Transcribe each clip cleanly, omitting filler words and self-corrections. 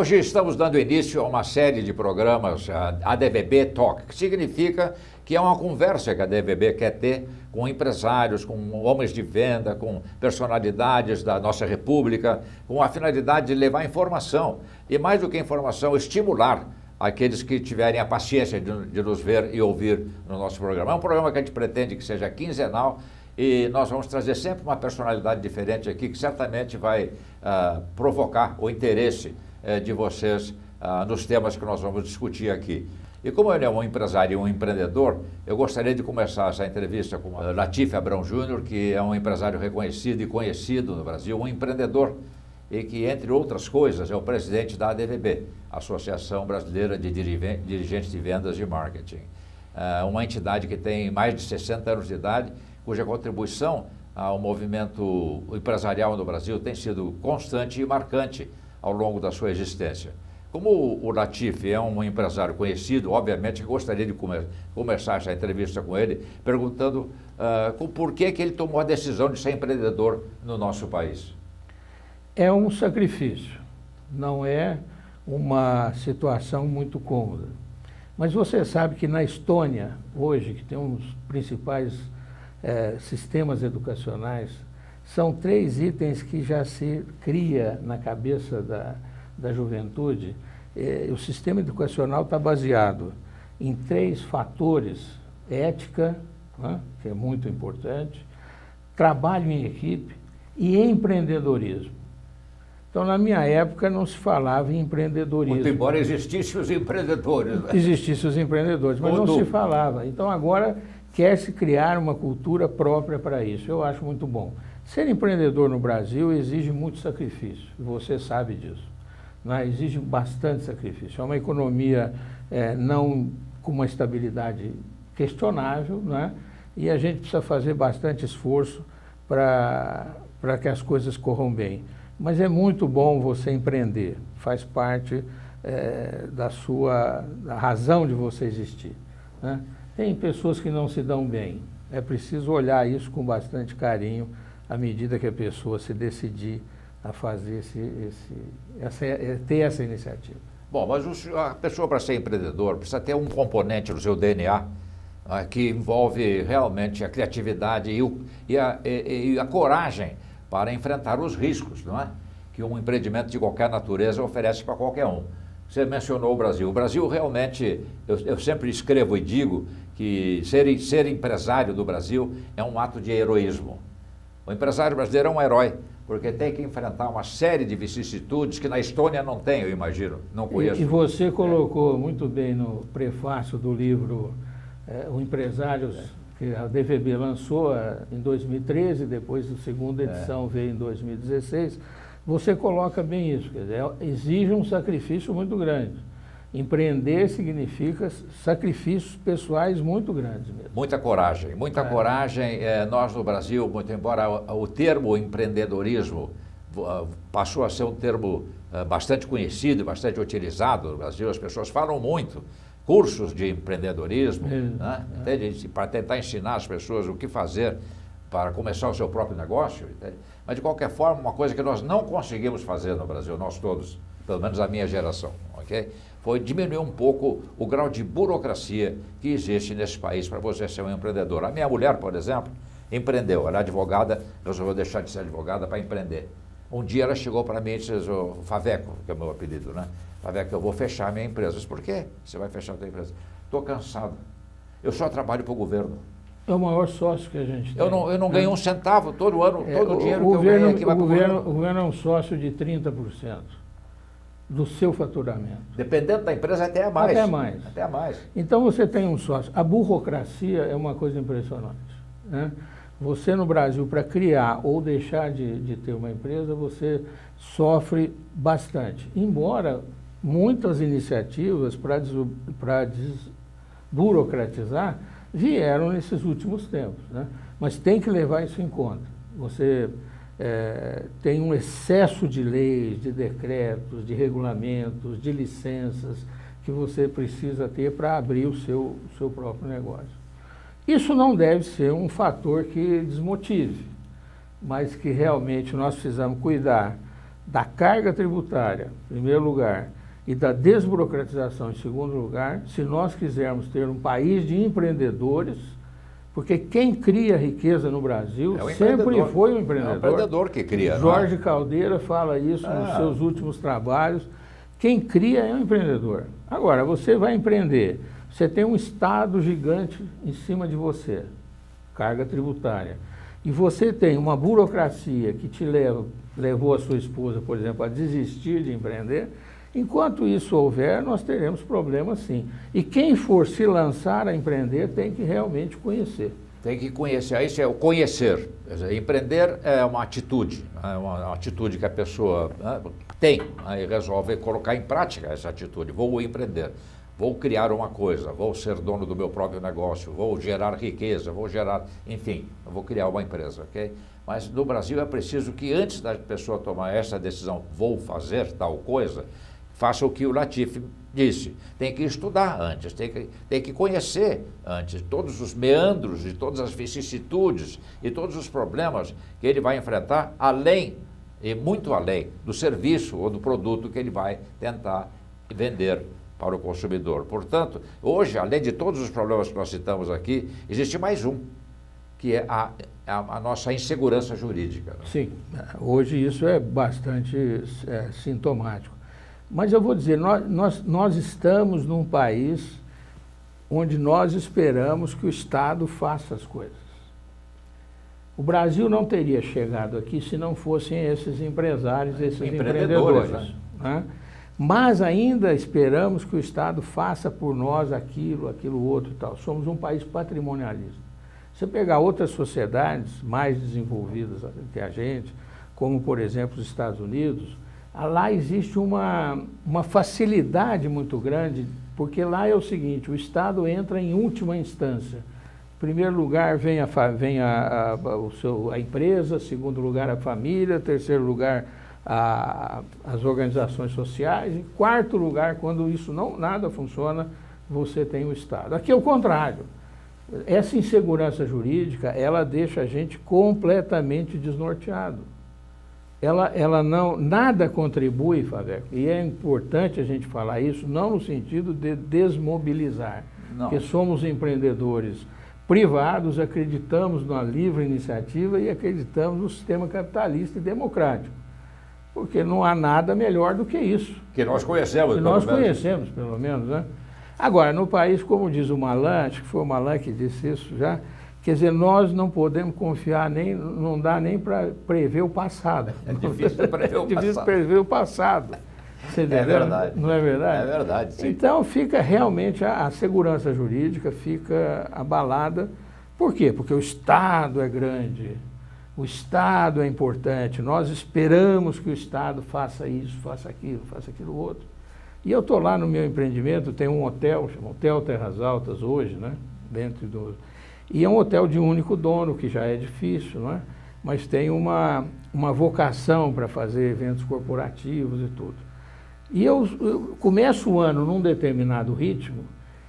Hoje estamos dando início a uma série de programas, a ADVB Talk, que significa que é uma conversa que a ADVB quer ter com empresários, com homens de venda, com personalidades da nossa república, com a finalidade de levar informação e, mais do que informação, estimular aqueles que tiverem a paciência de nos ver e ouvir no nosso programa. É um programa que a gente pretende que seja quinzenal e nós vamos trazer sempre uma personalidade diferente aqui que certamente vai provocar o interesse de vocês nos temas que nós vamos discutir aqui. E como ele é um empresário e um empreendedor, eu gostaria de começar essa entrevista com o Latif Abrão Júnior, que é um empresário reconhecido e conhecido no Brasil, um empreendedor e que, entre outras coisas, é o presidente da ADVB, Associação Brasileira de Dirigentes de Vendas e Marketing. Uma entidade que tem mais de 60 anos de idade, cuja contribuição ao movimento empresarial no Brasil tem sido constante e marcante ao longo da sua existência. Como o Latif é um empresário conhecido, obviamente gostaria de começar essa entrevista com ele perguntando por que ele tomou a decisão de ser empreendedor no nosso país. É um sacrifício, não é uma situação muito cômoda. Mas você sabe que na Estônia, hoje, que tem um dos principais sistemas educacionais, são 3 itens que já se cria na cabeça da juventude. O sistema educacional está baseado em 3 fatores: ética, né, que é muito importante, trabalho em equipe e empreendedorismo. Então, na minha época, não se falava em empreendedorismo. Muito embora existissem os empreendedores. Né? Existissem os empreendedores, mas não se falava. Então, agora quer-se criar uma cultura própria para isso. Eu acho muito bom. Ser empreendedor no Brasil exige muito sacrifício, você sabe disso. Né? Exige bastante sacrifício. É uma economia não com uma estabilidade questionável, né? E a gente precisa fazer bastante esforço para que as coisas corram bem. Mas é muito bom você empreender, faz parte da razão de você existir. Né? Tem pessoas que não se dão bem, é preciso olhar isso com bastante carinho à medida que a pessoa se decidir a fazer ter essa iniciativa. Bom, mas a pessoa, para ser empreendedor, precisa ter um componente no seu DNA que envolve realmente a criatividade e a coragem para enfrentar os riscos, não é? Que um empreendimento de qualquer natureza oferece para qualquer um. Você mencionou o Brasil. O Brasil realmente, eu sempre escrevo e digo que ser empresário do Brasil é um ato de heroísmo. O empresário brasileiro é um herói, porque tem que enfrentar uma série de vicissitudes que na Estônia não tem, eu imagino, não conheço. E você colocou muito bem no prefácio do livro O Empresário, que a DVB lançou em 2013, depois a segunda edição veio em 2016, você coloca bem isso, quer dizer, exige um sacrifício muito grande. Empreender significa sacrifícios pessoais muito grandes mesmo. Muita coragem, muita coragem. Nós no Brasil, muito embora o termo empreendedorismo passou a ser um termo bastante conhecido, bastante utilizado no Brasil, as pessoas falam muito. Cursos de empreendedorismo, né? Para tentar ensinar as pessoas o que fazer para começar o seu próprio negócio. Entende? Mas, de qualquer forma, uma coisa que nós não conseguimos fazer no Brasil, nós todos, pelo menos a minha geração, ok? Foi diminuir um pouco o grau de burocracia que existe nesse país para você ser um empreendedor. A minha mulher, por exemplo, empreendeu. Ela é advogada, resolveu deixar de ser advogada para empreender. Um dia ela chegou para mim e disse: o Faveco, que é o meu apelido, né? Faveco, eu vou fechar a minha empresa. Eu disse: por quê? Você vai fechar a sua empresa? Estou cansado. Eu só trabalho para o governo. É o maior sócio que a gente tem. Eu não ganho um centavo todo ano, todo o dinheiro que eu ganho aqui vai para o governo. O governo é um sócio de 30% do seu faturamento. Dependendo da empresa, até mais. Até mais. Até mais. Então você tem um sócio. A burocracia é uma coisa impressionante, né? Você no Brasil, para criar ou deixar de ter uma empresa, você sofre bastante. Embora muitas iniciativas para desburocratizar vieram nesses últimos tempos, né? Mas tem que levar isso em conta. Você tem um excesso de leis, de decretos, de regulamentos, de licenças que você precisa ter para abrir o seu próprio negócio. Isso não deve ser um fator que desmotive, mas que realmente nós precisamos cuidar da carga tributária, em primeiro lugar, e da desburocratização, em segundo lugar, se nós quisermos ter um país de empreendedores, porque quem cria riqueza no Brasil sempre foi o empreendedor. É o empreendedor que cria. Jorge Caldeira fala isso nos seus últimos trabalhos. Quem cria é o empreendedor. Agora, você vai empreender, você tem um Estado gigante em cima de você, carga tributária, e você tem uma burocracia que levou a sua esposa, por exemplo, a desistir de empreender. Enquanto isso houver, nós teremos problemas sim. E quem for se lançar a empreender tem que realmente conhecer. Tem que conhecer, isso é o conhecer. Quer dizer, empreender é uma atitude, é uma atitude que a pessoa tem, aí resolve colocar em prática essa atitude. Vou empreender, vou criar uma coisa, vou ser dono do meu próprio negócio, vou gerar riqueza, enfim, vou criar uma empresa, ok? Mas no Brasil é preciso que antes da pessoa tomar essa decisão, vou fazer tal coisa, faça o que o Latif disse, tem que estudar antes, tem que conhecer antes todos os meandros e todas as vicissitudes e todos os problemas que ele vai enfrentar, além e muito além do serviço ou do produto que ele vai tentar vender para o consumidor. Portanto, hoje, além de todos os problemas que nós citamos aqui, existe mais um, que é a nossa insegurança jurídica. Sim, hoje isso é bastante sintomático. Mas eu vou dizer, nós estamos num país onde nós esperamos que o Estado faça as coisas. O Brasil não teria chegado aqui se não fossem esses empresários, esses empreendedores. Né? Mas ainda esperamos que o Estado faça por nós aquilo outro e tal. Somos um país patrimonialista. Se você pegar outras sociedades mais desenvolvidas que a gente, como por exemplo os Estados Unidos, lá existe uma facilidade muito grande, porque lá é o seguinte, o Estado entra em última instância. Em primeiro lugar vem a empresa, segundo lugar a família, terceiro lugar as organizações sociais, em quarto lugar, quando isso nada funciona, você tem o Estado. Aqui é o contrário. Essa insegurança jurídica, ela deixa a gente completamente desnorteado. Nada contribui, Faveco, e é importante a gente falar isso, não no sentido de desmobilizar, porque somos empreendedores privados, acreditamos na livre iniciativa e acreditamos no sistema capitalista e democrático, porque não há nada melhor do que isso. Que nós conhecemos, pelo menos, né? Agora, no país, como diz o Malan, acho que foi o Malan que disse isso já, quer dizer, nós não podemos confiar não dá nem para prever o passado. É difícil prever o passado. É difícil prever o passado. Você entendeu? É verdade. Não é verdade? É verdade, sim. Então fica realmente, a segurança jurídica fica abalada. Por quê? Porque o Estado é grande, o Estado é importante, nós esperamos que o Estado faça isso, faça aquilo outro. E eu estou lá no meu empreendimento, tem um hotel, chama Hotel Terras Altas hoje, né? E é um hotel de um único dono, que já é difícil, não é? Mas tem uma vocação para fazer eventos corporativos e tudo. E eu começo o ano num determinado ritmo,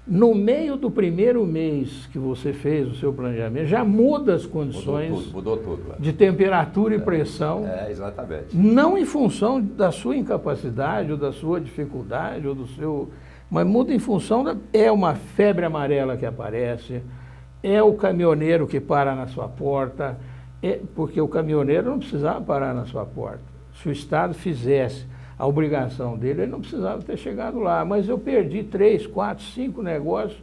no meio do primeiro mês que você fez o seu planejamento, já muda as condições mudou tudo, de temperatura e pressão. Exatamente. Não em função da sua incapacidade, ou da sua dificuldade, ou do seu... Mas muda em função é uma febre amarela que aparece, é o caminhoneiro que para na sua porta, porque o caminhoneiro não precisava parar na sua porta. Se o Estado fizesse a obrigação dele, ele não precisava ter chegado lá. Mas eu perdi 3, 4, 5 negócios.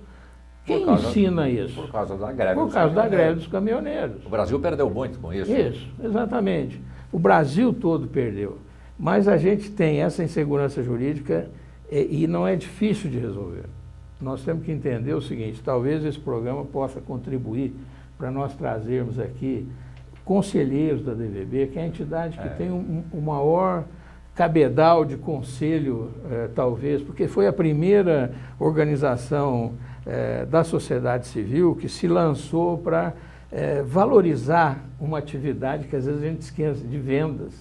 Quem ensina isso? Por causa da greve Por causa da greve dos caminhoneiros. O Brasil perdeu muito com isso. Isso, exatamente. O Brasil todo perdeu. Mas a gente tem essa insegurança jurídica e não é difícil de resolver. Nós temos que entender o seguinte, talvez esse programa possa contribuir para nós trazermos aqui conselheiros da DVB, que é a entidade que tem o maior cabedal de conselho, talvez, porque foi a primeira organização da sociedade civil que se lançou para valorizar uma atividade que às vezes a gente esquece, de vendas.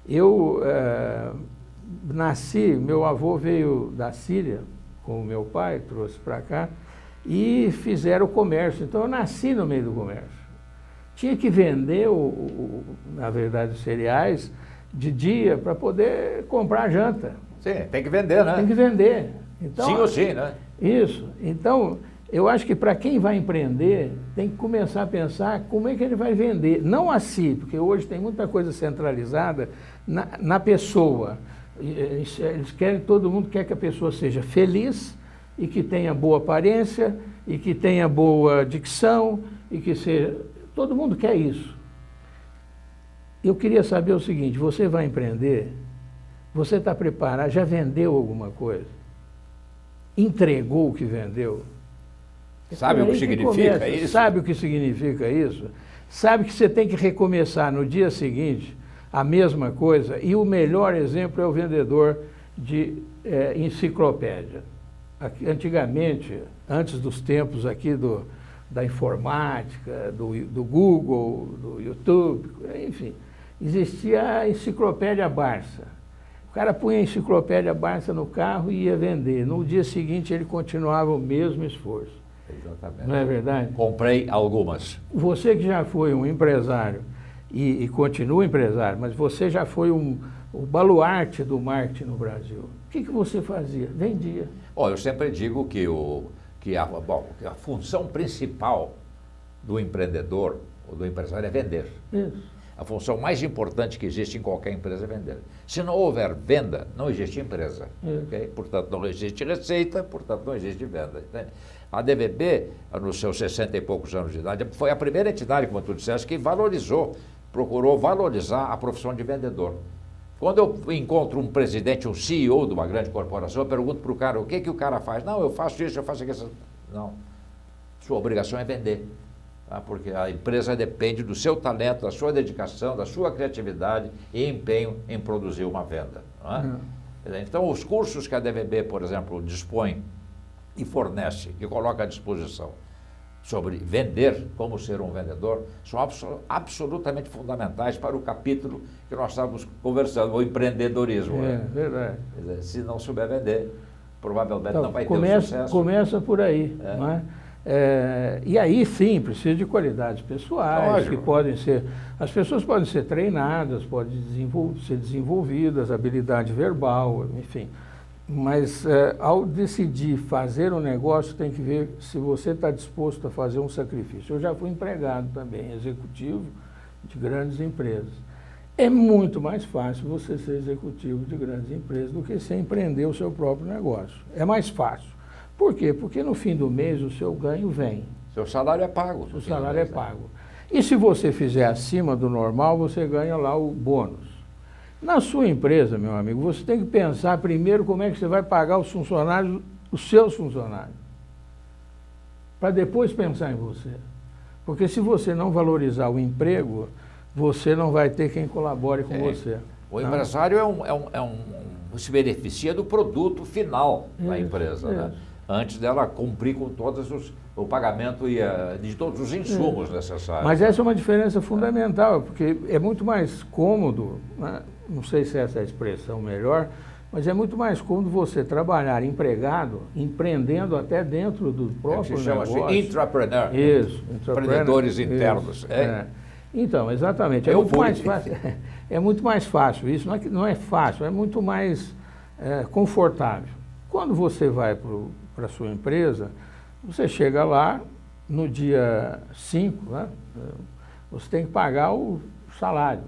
Eu nasci, meu avô veio da Síria, com o meu pai, trouxe para cá, e fizeram o comércio. Então eu nasci no meio do comércio. Tinha que vender, na verdade, os cereais, de dia para poder comprar janta. Sim, tem que vender, né? Tem que vender. Então, sim ou sim, né? Isso. Então, eu acho que para quem vai empreender, tem que começar a pensar como é que ele vai vender. Não a si, porque hoje tem muita coisa centralizada na pessoa. Eles querem, todo mundo quer que a pessoa seja feliz e que tenha boa aparência e que tenha boa dicção e que seja... Todo mundo quer isso. Eu queria saber o seguinte, você vai empreender, você está preparado, já vendeu alguma coisa? Entregou o que vendeu? Sabe o que significa isso? Sabe o que significa isso? Sabe que você tem que recomeçar no dia seguinte a mesma coisa, e o melhor exemplo é o vendedor de enciclopédia. Antigamente, antes dos tempos aqui da informática, do Google, do YouTube, enfim, existia a enciclopédia Barça. O cara punha a enciclopédia Barça no carro e ia vender. No dia seguinte ele continuava o mesmo esforço. Exatamente. Não é verdade? Comprei algumas. Você que já foi um empresário e continua empresário, mas você já foi o baluarte do marketing no Brasil. O que você fazia? Vendia. Bom, eu sempre digo que a função principal do empreendedor ou do empresário é vender. Isso. A função mais importante que existe em qualquer empresa é vender. Se não houver venda, não existe empresa. Okay? Portanto, não existe receita, portanto, não existe venda. Entende? A DVB, nos seus 60 e poucos anos de idade, foi a primeira entidade, como tu disseste, que procurou valorizar a profissão de vendedor. Quando eu encontro um presidente, um CEO de uma grande corporação, eu pergunto para o cara, o que o cara faz? Não, eu faço isso, eu faço aquilo. Não. Sua obrigação é vender. Tá? Porque a empresa depende do seu talento, da sua dedicação, da sua criatividade e empenho em produzir uma venda. Não é? Então, os cursos que a DVB, por exemplo, dispõe e fornece, e coloca à disposição sobre vender, como ser um vendedor, são absolutamente fundamentais para o capítulo que nós estávamos conversando, o empreendedorismo. É, né? verdade. Quer dizer, se não souber vender, provavelmente então, não vai ter o sucesso. Começa por aí. Não é? E aí sim, precisa de qualidades pessoais, lógico, que podem ser... As pessoas podem ser treinadas, podem ser desenvolvidas, habilidade verbal, enfim... Mas ao decidir fazer um negócio, tem que ver se você está disposto a fazer um sacrifício. Eu já fui empregado também, executivo de grandes empresas. É muito mais fácil você ser executivo de grandes empresas do que você empreender o seu próprio negócio. É mais fácil. Por quê? Porque no fim do mês o seu ganho vem. Seu salário é pago. O salário é pago. E se você fizer acima do normal, você ganha lá o bônus. Na sua empresa, meu amigo, você tem que pensar primeiro como é que você vai pagar os funcionários, os seus funcionários, para depois pensar em você. Porque se você não valorizar o emprego, você não vai ter quem colabore com você. O empresário se beneficia do produto final da empresa, né? Antes dela cumprir com o pagamento de todos os insumos necessários. Mas essa é uma diferença fundamental, porque é muito mais cômodo, né? Não sei se essa é a expressão melhor, mas é muito mais cômodo você trabalhar empregado, empreendendo até dentro do próprio negócio. Chama-se intrapreneur. Isso, empreendedores internos. Então, exatamente. É muito mais fácil. É muito mais fácil. Isso não é fácil, é muito mais confortável. Quando você vai para a sua empresa, você chega lá no dia 5, né? Você tem que pagar o salário,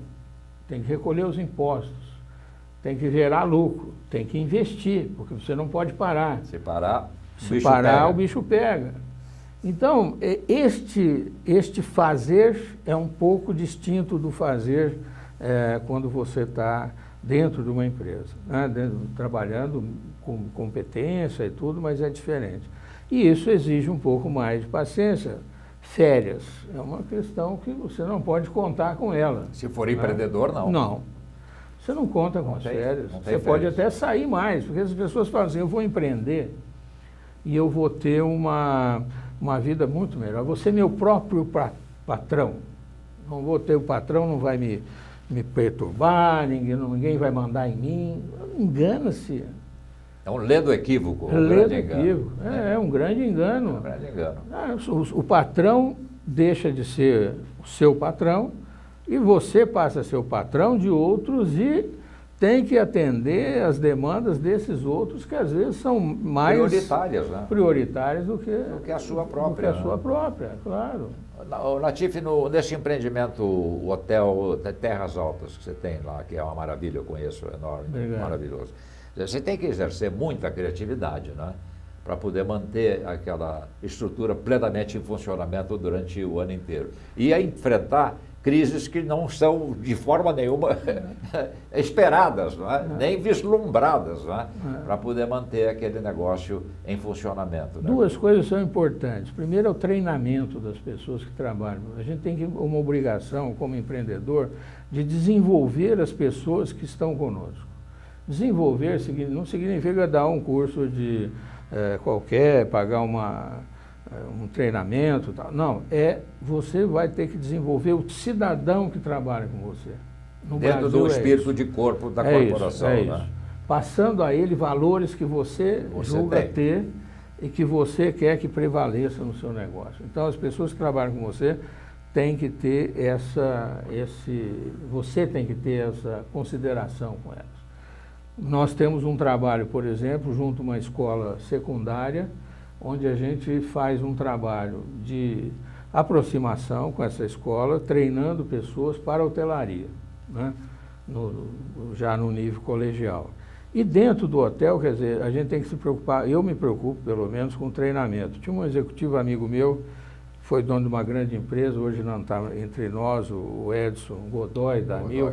tem que recolher os impostos, tem que gerar lucro, tem que investir, porque você não pode parar. Se parar, o bicho pega. Então, este fazer é um pouco distinto do fazer quando você está dentro de uma empresa, né? Trabalhando com competência e tudo, mas é diferente. E isso exige um pouco mais de paciência. Férias é uma questão que você não pode contar com ela. Se for empreendedor, não. Não. Você não conta com as férias. Você pode até sair mais, porque as pessoas falam assim, eu vou empreender e eu vou ter uma vida muito melhor. Vou ser meu próprio patrão. Não vou ter o patrão, não vai me perturbar, ninguém vai mandar em mim. Engana-se. É um ledo equívoco. É um grande engano. É um grande engano. O patrão deixa de ser o seu patrão E você passa a ser o patrão de outros e tem que atender as demandas desses outros que às vezes são mais prioritárias do que a sua própria. Do que a sua própria, claro. Natif, nesse empreendimento, o Hotel Terras Altas que você tem lá, que é uma maravilha, eu conheço, enorme, Obrigado. Maravilhoso. Você tem que exercer muita criatividade, né? Para poder manter aquela estrutura plenamente em funcionamento durante o ano inteiro. E a enfrentar crises que não são de forma nenhuma esperadas, não é? Nem vislumbradas, não é? Para poder manter aquele negócio em funcionamento. Né? Duas coisas são importantes. Primeiro é o treinamento das pessoas que trabalham. A gente tem uma obrigação, como empreendedor, de desenvolver as pessoas que estão conosco. Desenvolver não significa dar um curso de qualquer, pagar um treinamento, tal. Não, você vai ter que desenvolver o cidadão que trabalha com você. No Dentro Brasil, do espírito de corpo da corporação. Isso, né? Passando a ele valores que você julga ter e que você quer que prevaleça no seu negócio. Então, as pessoas que trabalham com você têm que ter você tem que ter essa consideração com elas. Nós temos um trabalho, por exemplo, junto a uma escola secundária, onde a gente faz um trabalho de aproximação com essa escola, treinando pessoas para a hotelaria, né? Já no nível colegial. E dentro do hotel, quer dizer, a gente tem que se preocupar, eu me preocupo pelo menos com treinamento. Tinha um executivo amigo meu, foi dono de uma grande empresa, hoje não está entre nós, o Edson Godoy, da Mil,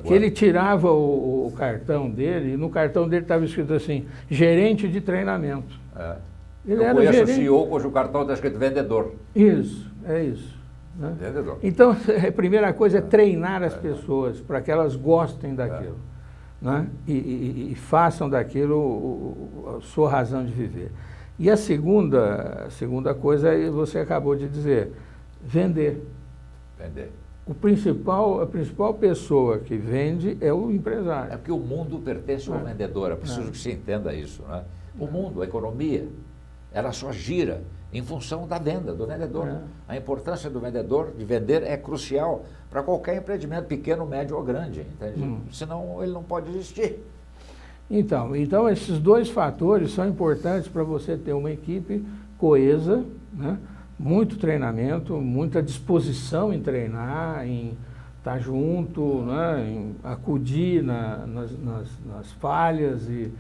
que ele tirava o cartão dele, e no cartão dele estava escrito assim, gerente de treinamento. Ele eu conheço o CEO cujo cartão está escrito vendedor. Isso, é isso. Né? Vendedor. Então, a primeira coisa é treinar as pessoas para que elas gostem daquilo, né? E façam daquilo a sua razão de viver. E a segunda coisa, você acabou de dizer, vender. Vender. A principal pessoa que vende é o empresário. É porque o mundo pertence ao vendedor, é preciso que se entenda isso. Né? O mundo, a economia, ela só gira em função da venda, do vendedor. A importância do vendedor, de vender, é crucial para qualquer empreendimento, pequeno, médio ou grande. Entende? Senão ele não pode existir. Então, esses dois fatores são importantes para você ter uma equipe coesa, né? Muito treinamento, muita disposição em treinar, em estar junto, né? Em acudir nas falhas e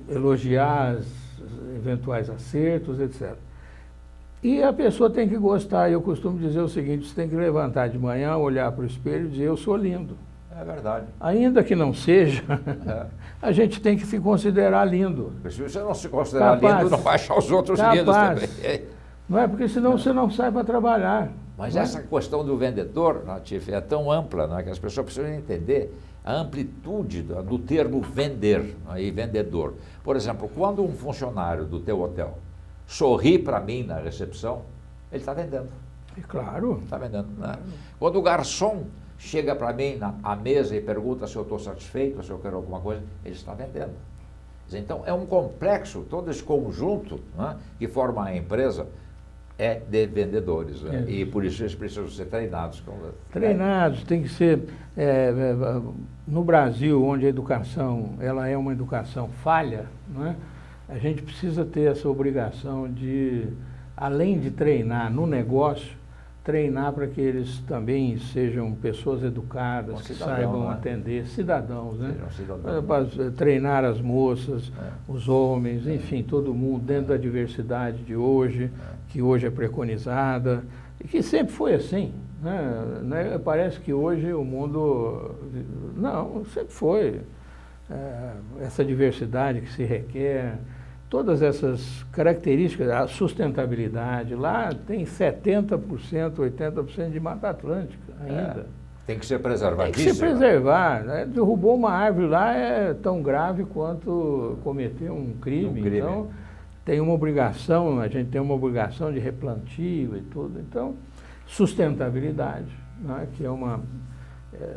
elogiar os eventuais acertos, etc. E a pessoa tem que gostar. Eu costumo dizer o seguinte, você tem que levantar de manhã, olhar para o espelho e dizer, eu sou lindo. É verdade. Ainda que não seja, a gente tem que se considerar lindo. Porque se você não se considerar lindo, não vai achar os outros lindos também. Não é? Porque senão você não sai para trabalhar. Mas essa questão do vendedor, Natif, é tão ampla, né, que as pessoas precisam entender a amplitude do termo vender e vendedor. Por exemplo, quando um funcionário do teu hotel sorri para mim na recepção, ele está vendendo. Claro. Está vendendo. Né? Quando o garçom chega para mim à mesa e pergunta se eu estou satisfeito, se eu quero alguma coisa, ele está vendendo. Então, é um complexo, todo esse conjunto, né, que forma a empresa é de vendedores. Né? E por isso eles precisam ser treinados. Treinados, tem que ser... no Brasil, onde a educação ela é uma educação falha, né, a gente precisa ter essa obrigação de, além de treinar no negócio, treinar para que eles também sejam pessoas educadas, que saibam atender, cidadãos, né? Treinar as moças, os homens, enfim, todo mundo, dentro da diversidade de hoje, que hoje é preconizada, e que sempre foi assim, né? Parece que hoje o mundo... Não, sempre foi. Essa diversidade que se requer... Todas essas características, a sustentabilidade, lá tem 70%, 80% de Mata Atlântica ainda. Tem que ser preservadíssimo. Tem que se preservar. Né? Derrubou uma árvore lá é tão grave quanto cometer um crime. Então, tem uma obrigação, a gente tem uma obrigação de replantio e tudo. Então, sustentabilidade, né? Que é uma...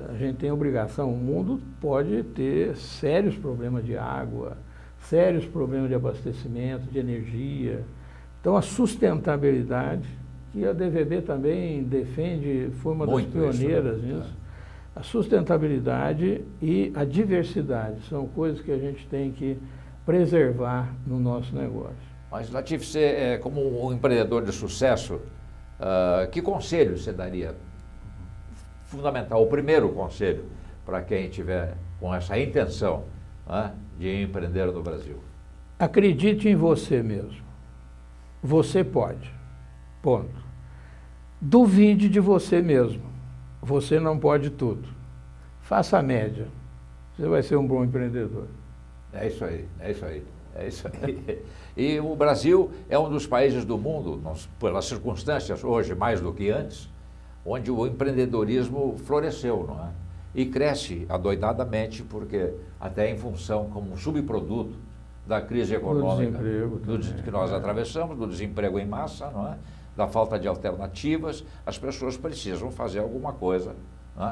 a gente tem obrigação, o mundo pode ter sérios problemas de água, sérios problemas de abastecimento, de energia. Então, a sustentabilidade, que a DVB também defende, foi uma das pioneiras nisso. A sustentabilidade e a diversidade são coisas que a gente tem que preservar no nosso negócio. Mas, Latif, você, como um empreendedor de sucesso, que conselho você daria? Fundamental, o primeiro conselho para quem tiver com essa intenção de empreender no Brasil. Acredite em você mesmo. Você pode. Ponto. Duvide de você mesmo. Você não pode tudo. Faça a média. Você vai ser um bom empreendedor. É isso aí, é isso aí, é isso aí. E o Brasil é um dos países do mundo, pelas circunstâncias hoje mais do que antes, onde o empreendedorismo floresceu, não é? E cresce adoidadamente, porque até em função como um subproduto da crise econômica que nós atravessamos, do desemprego em massa, não é? Da falta de alternativas, as pessoas precisam fazer alguma coisa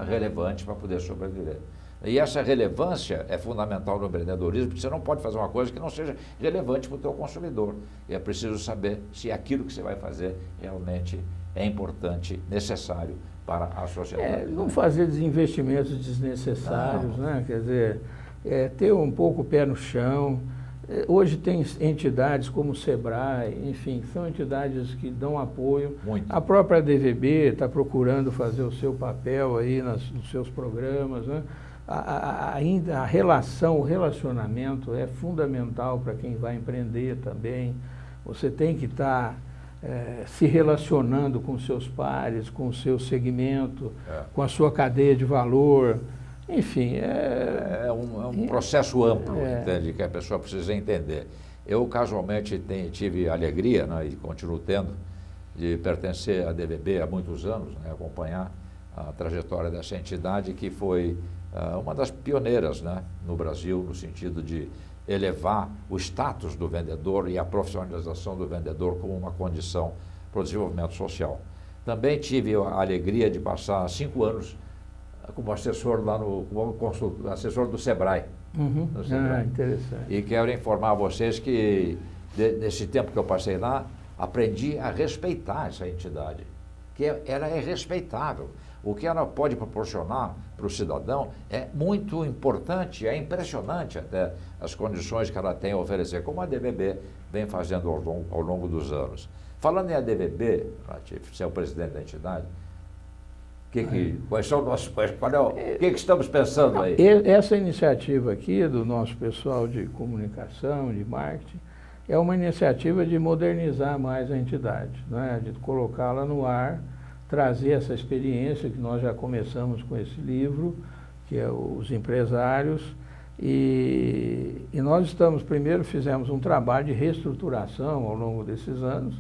relevante para poder sobreviver. E essa relevância é fundamental no empreendedorismo, porque você não pode fazer uma coisa que não seja relevante para o teu consumidor. E é preciso saber se aquilo que você vai fazer realmente é importante, necessário para a sociedade. Não fazer desinvestimentos desnecessários, né? Quer dizer, ter um pouco o pé no chão. Hoje tem entidades como o Sebrae, enfim, são entidades que dão apoio. Muito. A própria DVB está procurando fazer o seu papel aí nos seus programas, né? A relação, o relacionamento é fundamental para quem vai empreender também. Você tem que estar se relacionando com seus pares, com o seu segmento, com a sua cadeia de valor. Enfim, é um processo amplo, entende, que a pessoa precisa entender. Eu, casualmente, tive a alegria, né, e continuo tendo, de pertencer à DVB há muitos anos, né, acompanhar a trajetória dessa entidade, que foi uma das pioneiras, né, no Brasil, no sentido de elevar o status do vendedor e a profissionalização do vendedor como uma condição para o desenvolvimento social. Também tive a alegria de passar 5 anos como assessor lá como assessor do Sebrae. No Sebrae. Interessante. E quero informar a vocês que nesse tempo que eu passei lá, aprendi a respeitar essa entidade, que ela é respeitável. O que ela pode proporcionar para o cidadão é muito importante, é impressionante até as condições que ela tem a oferecer, como a DVB vem fazendo ao longo dos anos. Falando em ADVB, você é o presidente da entidade, quais são nossos, o que estamos pensando aí? Essa iniciativa aqui do nosso pessoal de comunicação, de marketing, é uma iniciativa de modernizar mais a entidade, né? De colocá-la no ar, trazer essa experiência que nós já começamos com esse livro, que é Os Empresários, e nós primeiro fizemos um trabalho de reestruturação ao longo desses anos,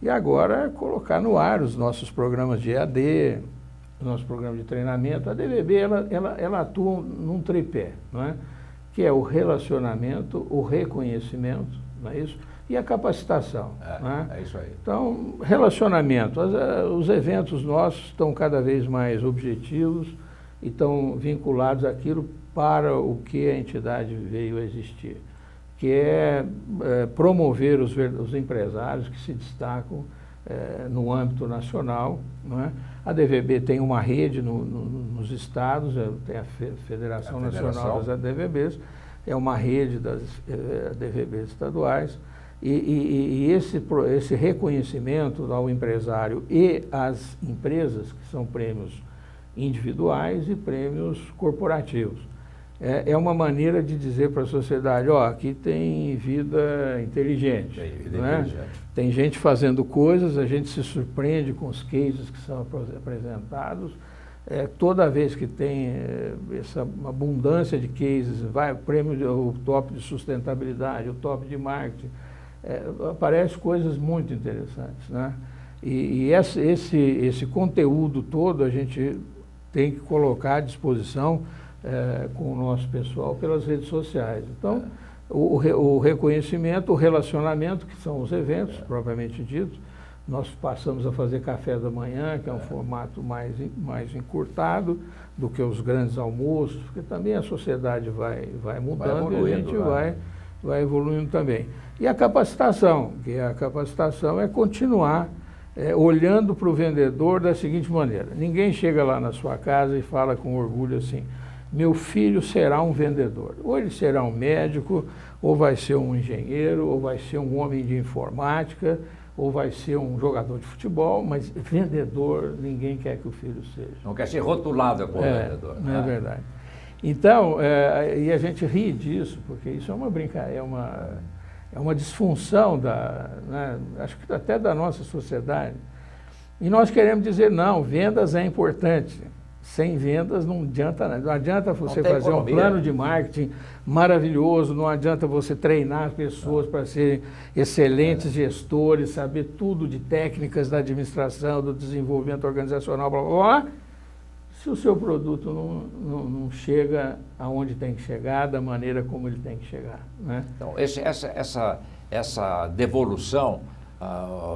e agora colocar no ar os nossos programas de EAD, o nosso programa de treinamento. A DVB, ela atua num tripé, não é? Que é o relacionamento, o reconhecimento, não é isso? E a capacitação. É isso aí. Então, relacionamento. Os eventos nossos estão cada vez mais objetivos e estão vinculados àquilo para o que a entidade veio a existir, que é promover os empresários que se destacam no âmbito nacional, não é? A DVB tem uma rede nos estados, tem a Federação Nacional das ADVBs, é uma rede das ADVBs estaduais, e esse reconhecimento ao empresário e às empresas, que são prêmios individuais e prêmios corporativos. É uma maneira de dizer para a sociedade, aqui tem vida inteligente. Tem gente fazendo coisas, a gente se surpreende com os cases que são apresentados. Toda vez que tem essa abundância de cases, vai o prêmio, o top de sustentabilidade, o top de marketing, aparecem coisas muito interessantes, né? E esse conteúdo todo a gente tem que colocar à disposição com o nosso pessoal pelas redes sociais. Então, o reconhecimento, o relacionamento, que são os eventos propriamente ditos, nós passamos a fazer café da manhã, que é um formato mais encurtado do que os grandes almoços, porque também a sociedade vai mudando e a gente vai evoluindo também. E a capacitação, que a capacitação é continuar olhando para o vendedor da seguinte maneira: ninguém chega lá na sua casa e fala com orgulho assim: meu filho será um vendedor. Ou ele será um médico, ou vai ser um engenheiro, ou vai ser um homem de informática, ou vai ser um jogador de futebol, mas vendedor ninguém quer que o filho seja. Não quer ser rotulado como vendedor. Não é verdade. Então, e a gente ri disso, porque isso é uma brincadeira, é uma disfunção né, acho que até da nossa sociedade. E nós queremos dizer, não, vendas é importante. Sem vendas não adianta nada. Não adianta você fazer um plano de marketing maravilhoso, não adianta você treinar pessoas para serem excelentes gestores, saber tudo de técnicas da administração, do desenvolvimento organizacional, blá, blá, blá, se o seu produto não chega aonde tem que chegar, da maneira como ele tem que chegar. Né? Então, essa devolução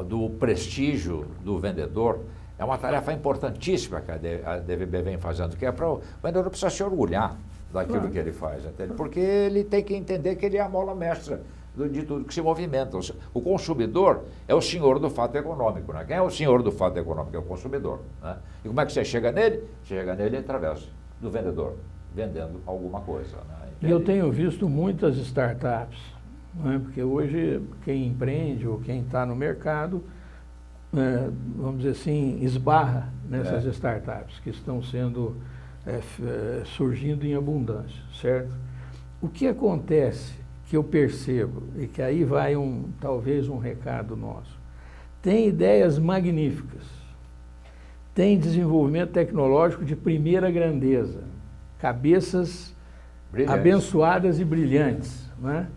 do prestígio do vendedor é uma tarefa importantíssima que a DVB vem fazendo, que é para o vendedor precisa se orgulhar daquilo que ele faz, entende? Porque ele tem que entender que ele é a mola mestra de tudo que se movimenta. O consumidor é o senhor do fato econômico. Né? Quem é o senhor do fato econômico? É o consumidor. Né? E como é que você chega nele? Chega nele através do vendedor, vendendo alguma coisa. Né? E eu tenho visto muitas startups, né? Porque hoje quem empreende ou quem está no mercado, vamos dizer assim, esbarra nessas startups que estão sendo surgindo em abundância, certo? O que acontece, que eu percebo, e que aí vai talvez um recado nosso, tem ideias magníficas, tem desenvolvimento tecnológico de primeira grandeza, cabeças abençoadas e brilhantes, né?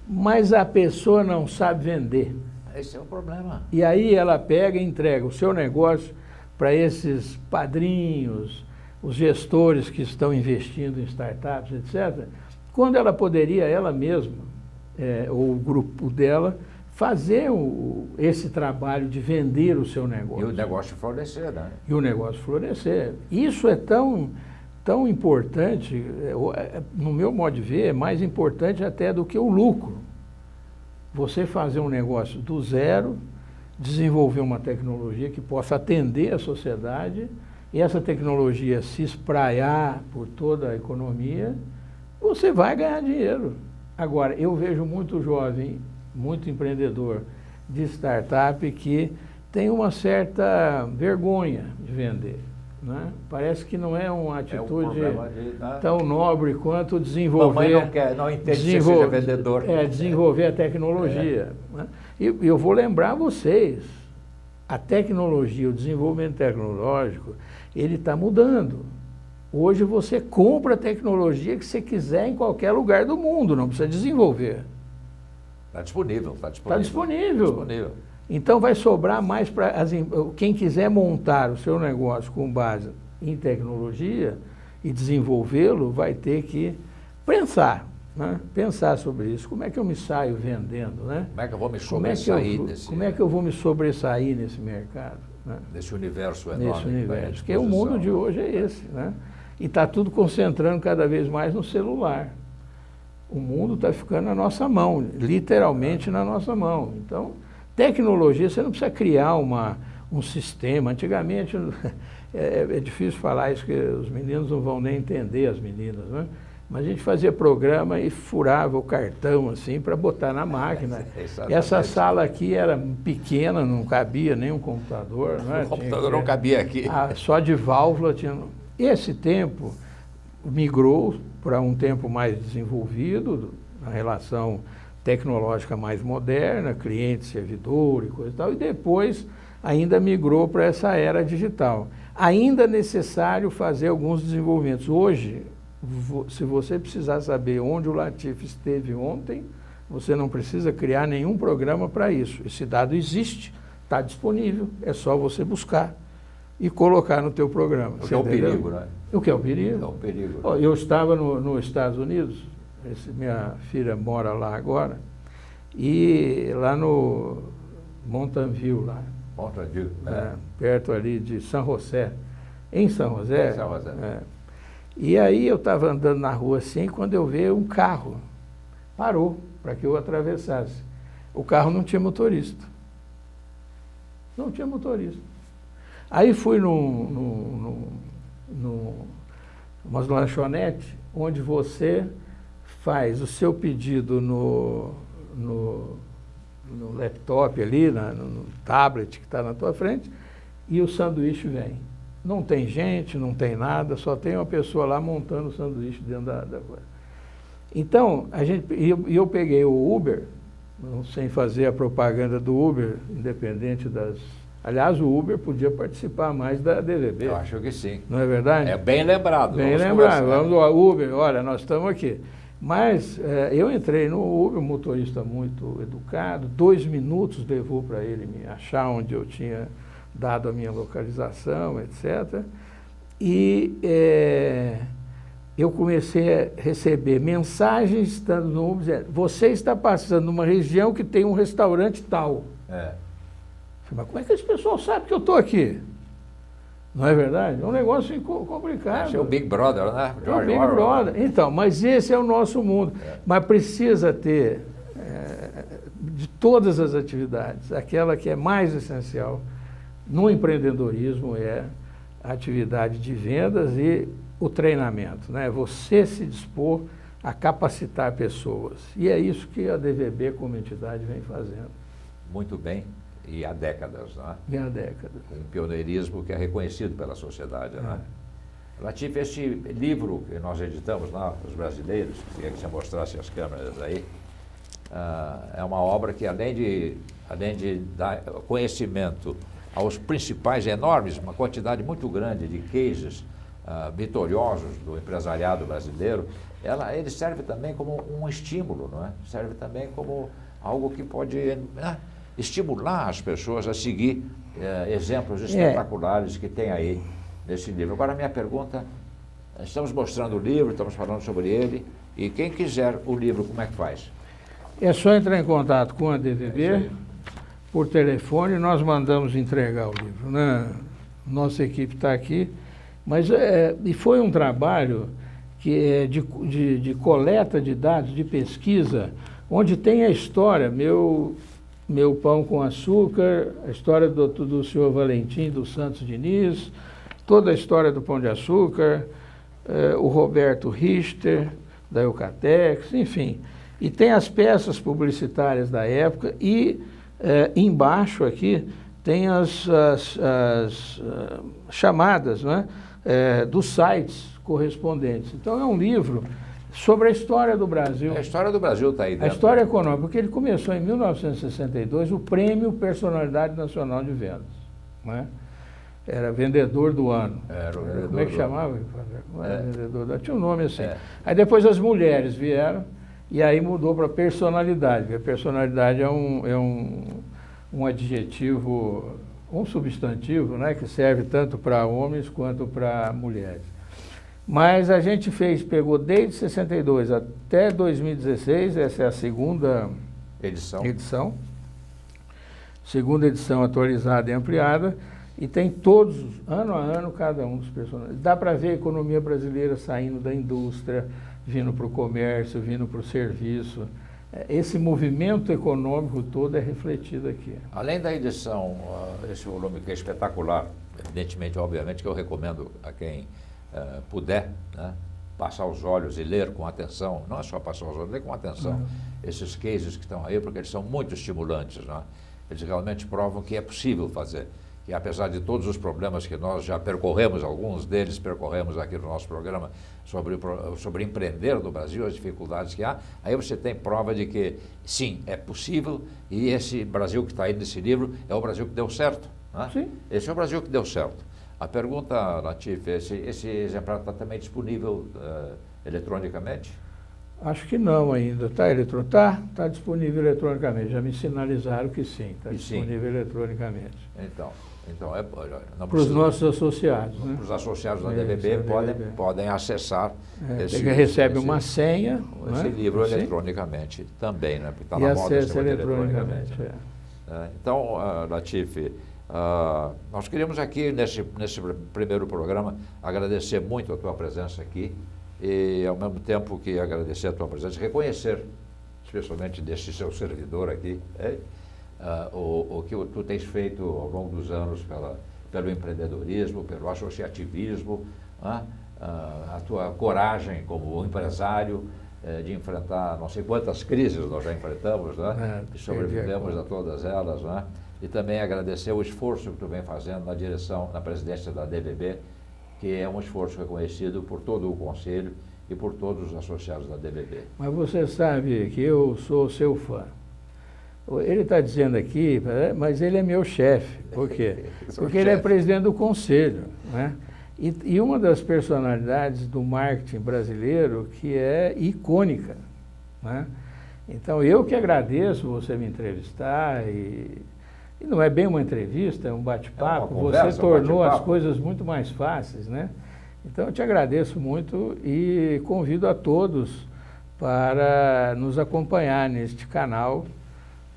Mas a pessoa não sabe vender. Esse é o problema. E aí ela pega e entrega o seu negócio para esses padrinhos, os gestores que estão investindo em startups, etc., quando ela poderia, ela mesma, ou o grupo dela, fazer esse trabalho de vender o seu negócio. E o negócio florescer, né? E o negócio florescer. Isso é tão importante, no meu modo de ver, é mais importante até do que o lucro. Você fazer um negócio do zero, desenvolver uma tecnologia que possa atender a sociedade, e essa tecnologia se espraiar por toda a economia, você vai ganhar dinheiro. Agora, eu vejo muito jovem, muito empreendedor de startup que tem uma certa vergonha de vender. Né? Parece que não é uma atitude tão nobre quanto desenvolver... Mamãe não entende que você seja vendedor. Desenvolver a tecnologia. Né? E eu vou lembrar vocês, a tecnologia, o desenvolvimento tecnológico, ele está mudando. Hoje você compra a tecnologia que você quiser em qualquer lugar do mundo, não precisa desenvolver. Está disponível. Está disponível. Então vai sobrar mais para quem quiser montar o seu negócio com base em tecnologia e desenvolvê-lo, vai ter que pensar, né? Pensar sobre isso. Como é que eu me saio vendendo? Né? Como é que eu vou me sobressair Como é que eu vou me sobressair nesse mercado? Né? Nesse universo enorme. Nesse universo. Porque o mundo de hoje é esse. Né? E está tudo concentrando cada vez mais no celular. O mundo está ficando na nossa mão, literalmente na nossa mão. Então, tecnologia, você não precisa criar um sistema. Antigamente, é difícil falar isso, porque os meninos não vão nem entender, as meninas, né? Mas a gente fazia programa e furava o cartão assim para botar na máquina. Essa sala aqui era pequena, não cabia nem um computador. Né? O computador não cabia aqui. Só de válvula tinha... Esse tempo migrou para um tempo mais desenvolvido, na relação tecnológica mais moderna, cliente, servidor e coisa e tal, e depois ainda migrou para essa era digital. Ainda é necessário fazer alguns desenvolvimentos. Hoje, se você precisar saber onde o Latif esteve ontem, você não precisa criar nenhum programa para isso. Esse dado existe, está disponível, é só você buscar e colocar no teu programa. O que é o perigo, né? O que é o perigo? É o perigo. Eu estava nos Estados Unidos, minha filha mora lá agora, e lá no Mountain View, lá, perto ali de São José, em São José. São José. E aí eu estava andando na rua assim, quando eu vi um carro, parou para que eu atravessasse. O carro não tinha motorista. Não tinha motorista. Aí fui umas lanchonetes, onde você faz o seu pedido no laptop ali, no tablet que está na tua frente, e o sanduíche vem. Não tem gente, não tem nada, só tem uma pessoa lá montando o sanduíche dentro da coisa. Então, eu peguei o Uber, sem fazer a propaganda do Uber, independente das... Aliás, o Uber podia participar mais da DVB. Eu acho que sim. Não é verdade? É bem lembrado. Bem lembrado. Vamos ao Uber, olha, nós estamos aqui. Mas eu entrei no Uber, um motorista muito educado, 2 minutos levou para ele me achar onde eu tinha dado a minha localização, etc. E eu comecei a receber mensagens estando no Uber dizendo, você está passando numa região que tem um restaurante tal. Mas como é que esse pessoal sabe que eu estou aqui? Não é verdade? É um negócio complicado. Esse é o Big Brother, né? É o Big Brother. Então, mas esse é o nosso mundo. Mas precisa ter, de todas as atividades, aquela que é mais essencial no empreendedorismo é a atividade de vendas e o treinamento, né? Você se dispor a capacitar pessoas. E é isso que a DVB como entidade vem fazendo. Muito bem. E há décadas, né? E há décadas. Um pioneirismo que é reconhecido pela sociedade, né? Latif, este livro que nós editamos lá, Os Brasileiros, queria que você mostrasse as câmeras aí, é uma obra que, além de dar conhecimento aos principais, enormes, uma quantidade muito grande de cases vitoriosos do empresariado brasileiro, ele serve também como um estímulo, não é? Serve também como algo que pode estimular as pessoas a seguir exemplos espetaculares que tem aí nesse livro. Agora, a minha pergunta, estamos mostrando o livro, estamos falando sobre ele, e quem quiser o livro, como é que faz? É só entrar em contato com a DVB, por telefone, nós mandamos entregar o livro, né? Nossa equipe está aqui, mas e foi um trabalho que é de coleta de dados, de pesquisa, onde tem a história, meu pão com açúcar, a história do senhor Valentim dos Santos Diniz, toda a história do Pão de Açúcar, o Roberto Richter, da Eucatex, enfim. E tem as peças publicitárias da época e embaixo aqui tem as chamadas, né, dos sites correspondentes. Então é um livro sobre a história do Brasil. A história do Brasil está aí dentro. A história econômica, porque ele começou em 1962, o Prêmio Personalidade Nacional de Vendas, né? Era vendedor do ano. Era o vendedor. Como é que chamava? Vendedor do ano. Tinha um nome assim. Aí depois as mulheres vieram e aí mudou para personalidade, porque a personalidade é um adjetivo, um substantivo, né, que serve tanto para homens quanto para mulheres. Mas a gente pegou desde 62 até 2016, essa é a segunda edição. Segunda edição atualizada e ampliada, e tem todos, ano a ano, cada um dos personagens. Dá para ver a economia brasileira saindo da indústria, vindo para o comércio, vindo para o serviço. Esse movimento econômico todo é refletido aqui. Além da edição, esse volume que é espetacular, evidentemente, obviamente, que eu recomendo a quem puder, né, passar os olhos e ler com atenção, não é só passar os olhos, ler com atenção esses cases que estão aí, porque eles são muito estimulantes, né? Eles realmente provam que é possível fazer, que apesar de todos os problemas que nós já percorremos, alguns deles percorremos aqui no nosso programa, sobre empreender no Brasil, as dificuldades que há, aí você tem prova de que sim, é possível, e esse Brasil que está aí nesse livro é o Brasil que deu certo, né? Sim. Esse é o Brasil que deu certo. A pergunta, Latif, esse exemplar está também disponível eletronicamente? Acho que não ainda. Está disponível eletronicamente. Já me sinalizaram que sim, está disponível eletronicamente. Então para os nossos associados. Né? Para os associados da DVB podem acessar recebe uma senha. Esse livro eletronicamente também, né? Porque está na moda acessa eletronicamente. Então, Latif, nós queríamos aqui, nesse primeiro programa, agradecer muito a tua presença aqui e, ao mesmo tempo que agradecer a tua presença, reconhecer, especialmente desse seu servidor aqui, o que tu tens feito ao longo dos anos pelo empreendedorismo, pelo associativismo, a tua coragem como empresário de enfrentar não sei quantas crises nós já enfrentamos, e sobrevivemos a todas elas, e também agradecer o esforço que tu vem fazendo na direção, na presidência da DVB, que é um esforço reconhecido por todo o Conselho e por todos os associados da DVB. Mas você sabe que eu sou seu fã. Ele está dizendo aqui, mas ele é meu chefe. Por quê? Porque ele é presidente do Conselho, né? E uma das personalidades do marketing brasileiro que é icônica, né? Então, eu que agradeço você me entrevistar e não é bem uma entrevista, é um bate-papo. Você tornou as coisas muito mais fáceis, né? Então, eu te agradeço muito e convido a todos para nos acompanhar neste canal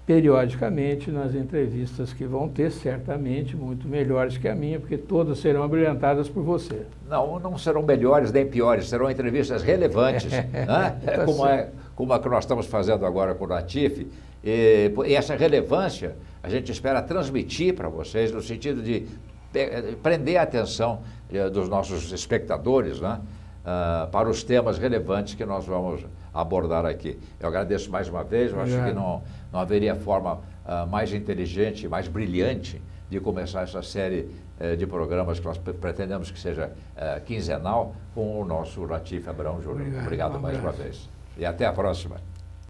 periodicamente nas entrevistas que vão ter, certamente, muito melhores que a minha, porque todas serão abrilhantadas por você. Não serão melhores nem piores, serão entrevistas relevantes, né? Como a que nós estamos fazendo agora com o Natif. E essa relevância a gente espera transmitir para vocês no sentido de prender a atenção dos nossos espectadores, né? Para os temas relevantes que nós vamos abordar aqui. Eu agradeço mais uma vez, eu acho que não haveria forma mais inteligente, mais brilhante de começar essa série de programas que nós pretendemos que seja quinzenal com o nosso Natif Abrão Júnior. Obrigado mais uma vez. E até a próxima.